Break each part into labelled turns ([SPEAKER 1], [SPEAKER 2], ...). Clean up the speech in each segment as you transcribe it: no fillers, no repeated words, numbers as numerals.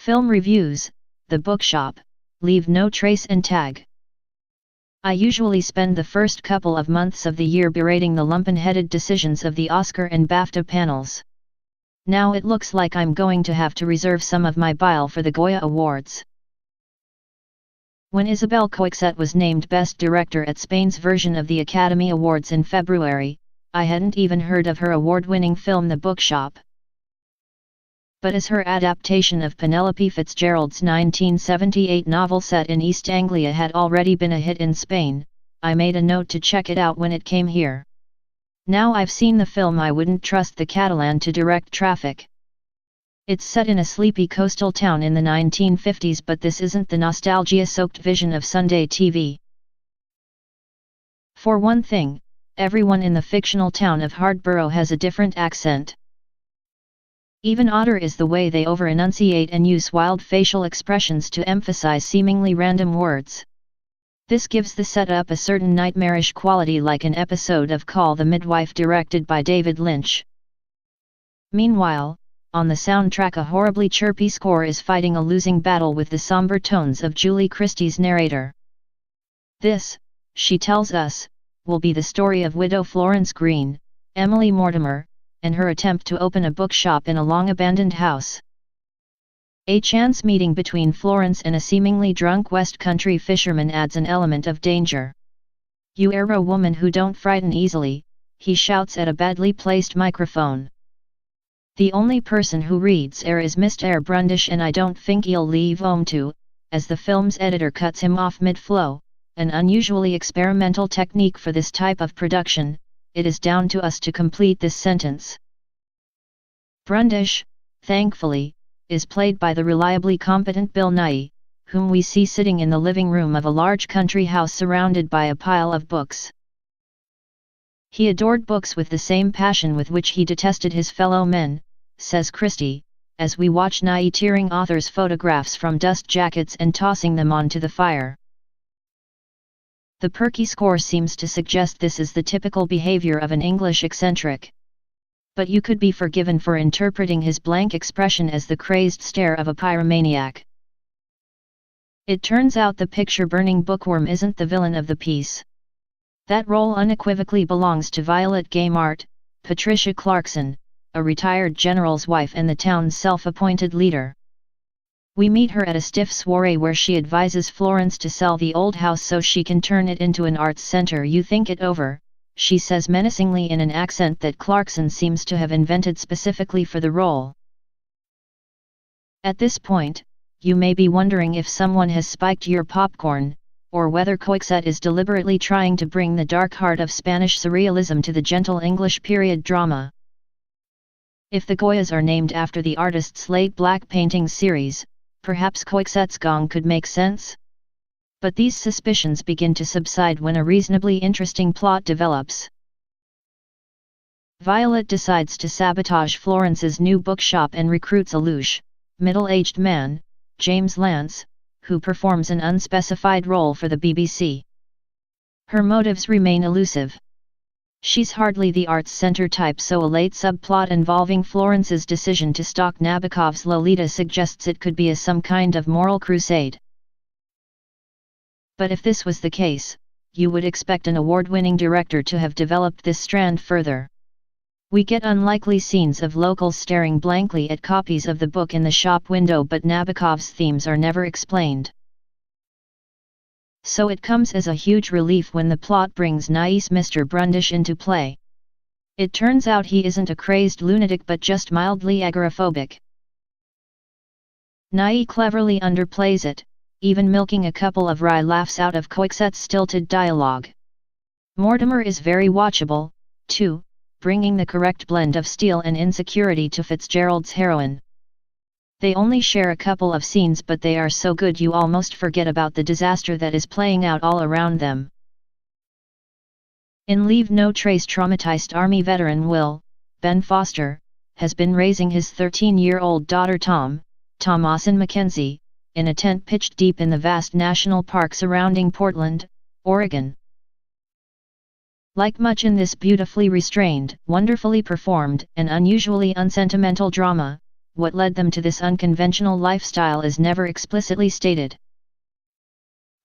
[SPEAKER 1] Film reviews, The Bookshop, Leave No Trace and Tag. I usually spend the first couple of months of the year berating the lumpen-headed decisions of the Oscar and Bafta panels. Now it looks like I'm going to have to reserve some of my bile for the Goya Awards. When Isabel Coixet was named Best Director at Spain's version of the Academy Awards in February, I hadn't even heard of her award-winning film The Bookshop. But as her adaptation of Penelope Fitzgerald's 1978 novel set in East Anglia had already been a hit in Spain, I made a note to check it out when it came here. Now I've seen the film, I wouldn't trust the Catalan to direct Traffic. It's set in a sleepy coastal town in the 1950s, but this isn't the nostalgia-soaked vision of Sunday TV. For one thing, everyone in the fictional town of Hardborough has a different accent. Even odder is the way they over-enunciate and use wild facial expressions to emphasize seemingly random words. This gives the setup a certain nightmarish quality, like an episode of Call The Midwife directed by David Lynch. Meanwhile, on the soundtrack, a horribly chirpy score is fighting a losing battle with the sombre tones of Julie Christie's narrator. This, she tells us, will be the story of widow Florence Green, Emily Mortimer, and her attempt to open a bookshop in a long-abandoned house. A chance meeting between Florence and a seemingly drunk West Country fisherman adds an element of danger. "You're a woman who don't frighten easily," he shouts at a badly placed microphone. "The only person who reads air is Misterrrr Brundish and I don't think he'll leave home to," as the film's editor cuts him off mid-flow, an unusually experimental technique for this type of production. "It is down to us to complete this sentence." Brundish, thankfully, is played by the reliably competent Bill Nighy, whom we see sitting in the living room of a large country house surrounded by a pile of books. "He adored books with the same passion with which he detested his fellow men," says Christie, as we watch Nighy tearing authors' photographs from dust jackets and tossing them onto the fire. The perky score seems to suggest this is the typical behavior of an English eccentric. But you could be forgiven for interpreting his blank expression as the crazed stare of a pyromaniac. It turns out the picture-burning bookworm isn't the villain of the piece. That role unequivocally belongs to Violet Gaymart, Patricia Clarkson, a retired general's wife and the town's self-appointed leader. We meet her at a stiff soiree where she advises Florence to sell the old house so she can turn it into an arts center. "You think it over," she says menacingly in an accent that Clarkson seems to have invented specifically for the role. At this point, you may be wondering if someone has spiked your popcorn, or whether Coixet is deliberately trying to bring the dark heart of Spanish surrealism to the gentle English period drama. If the Goyas are named after the artist's late black painting series, perhaps Coixet's Gong could make sense? But these suspicions begin to subside when a reasonably interesting plot develops. Violet decides to sabotage Florence's new bookshop and recruits a louche, middle-aged man, James Lance, who performs an unspecified role for the BBC. Her motives remain elusive. She's hardly the arts center type, so a late subplot involving Florence's decision to stalk Nabokov's Lolita suggests it could be some kind of moral crusade. But if this was the case, you would expect an award-winning director to have developed this strand further. We get unlikely scenes of locals staring blankly at copies of the book in the shop window, but Nabokov's themes are never explained. So it comes as a huge relief when the plot brings Nighy's Misterrrr Brundish into play. It turns out he isn't a crazed lunatic but just mildly agoraphobic. Nighy cleverly underplays it, even milking a couple of wry laughs out of Coixet's stilted dialogue. Mortimer is very watchable, too, bringing the correct blend of steel and insecurity to Fitzgerald's heroine. They only share a couple of scenes, but they are so good you almost forget about the disaster that is playing out all around them. In Leave No Trace, traumatized Army veteran Will, Ben Foster, has been raising his 13-year-old daughter Thomasin Mackenzie, in a tent pitched deep in the vast national park surrounding Portland, Oregon. Like much in this beautifully restrained, wonderfully performed, and unusually unsentimental drama, what led them to this unconventional lifestyle is never explicitly stated.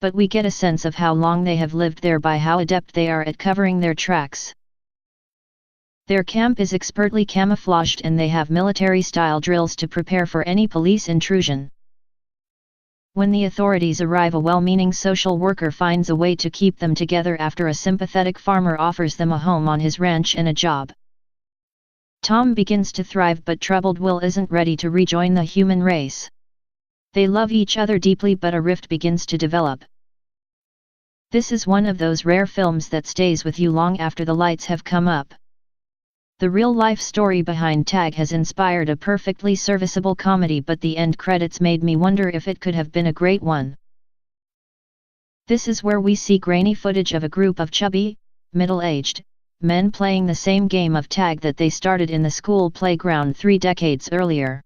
[SPEAKER 1] But we get a sense of how long they have lived there by how adept they are at covering their tracks. Their camp is expertly camouflaged and they have military-style drills to prepare for any police intrusion. When the authorities arrive, a well-meaning social worker finds a way to keep them together after a sympathetic farmer offers them a home on his ranch and a job. Tom begins to thrive, but troubled Will isn't ready to rejoin the human race. They love each other deeply, but a rift begins to develop. This is one of those rare films that stays with you long after the lights have come up. The real-life story behind TagI has inspired a perfectly serviceable comedy, but the end credits made me wonder if it could have been a great one. This is where we see grainy footage of a group of chubby, middle-aged men playing the same game of tag that they started in the school playground 3 decades earlier.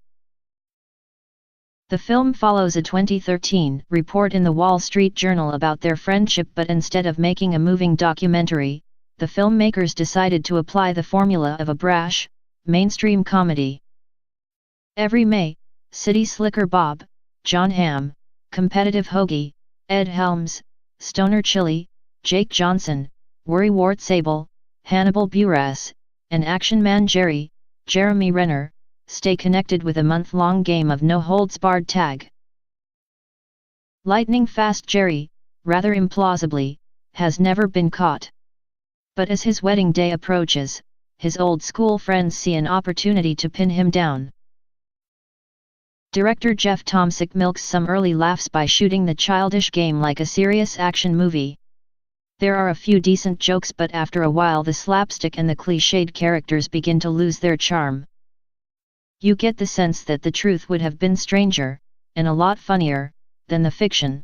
[SPEAKER 1] The film follows a 2013 report in the Wall Street Journal about their friendship, but instead of making a moving documentary, the filmmakers decided to apply the formula of a brash, mainstream comedy. Every May, City Slicker Bob, John Hamm, Competitive Hoagie, Ed Helms, Stoner Chili, Jake Johnson, Worrywart Sable, Hannibal Buress, and Action Man Jeremy Renner, stay connected with a month-long game of no-holds-barred tag. Lightning-fast Jerry, rather implausibly, has never been caught. But as his wedding day approaches, his old school friends see an opportunity to pin him down. Director Jeff Tomsic milks some early laughs by shooting the childish game like a serious action movie. There are a few decent jokes, but after a while the slapstick and the cliched characters begin to lose their charm. You get the sense that the truth would have been stranger, and a lot funnier, than the fiction.